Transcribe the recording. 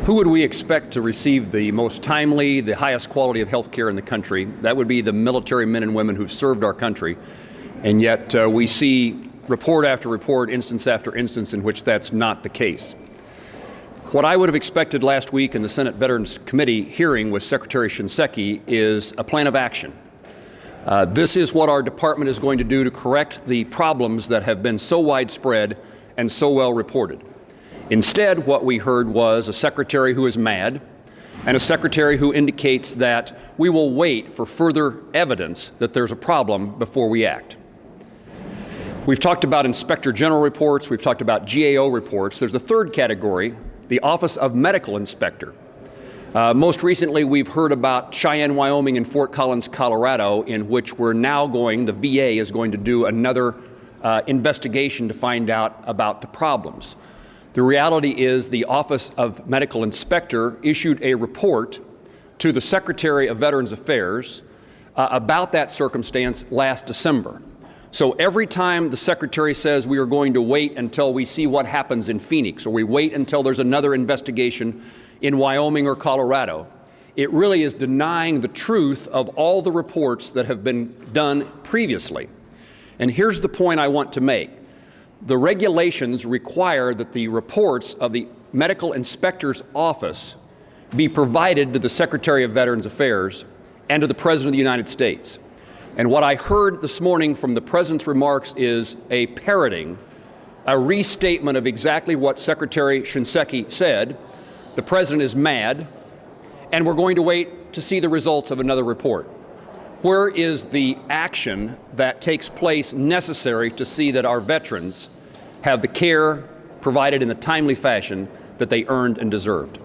Who would we expect to receive the most timely, the highest quality of health care in the country? That would be the military men and women who've served our country. And yet we see report after report, instance after instance, in which that's not the case. What I would have expected last week in the Senate Veterans Committee hearing with Secretary Shinseki is a plan of action. This is what our department is going to do to correct the problems that have been so widespread and so well reported. Instead, what we heard was a secretary who is mad and a secretary who indicates that we will wait for further evidence that there's a problem before we act. We've talked about Inspector General reports, we've talked about GAO reports. There's a third category, the Office of Medical Inspector. Most recently, we've heard about Cheyenne, Wyoming, and Fort Collins, Colorado, in which we're now the VA is going to do another investigation to find out about the problems. The reality is the Office of Medical Inspector issued a report to the Secretary of Veterans Affairs about that circumstance last December. So every time the Secretary says we are going to wait until we see what happens in Phoenix, or we wait until there's another investigation in Wyoming or Colorado, it really is denying the truth of all the reports that have been done previously. And here's the point I want to make. The regulations require that the reports of the Medical Inspector's Office be provided to the Secretary of Veterans Affairs and to the President of the United States. And what I heard this morning from the President's remarks is a parroting, a restatement of exactly what Secretary Shinseki said. The President is mad, and we're going to wait to see the results of another report. Where is the action that takes place necessary to see that our veterans have the care provided in the timely fashion that they earned and deserved?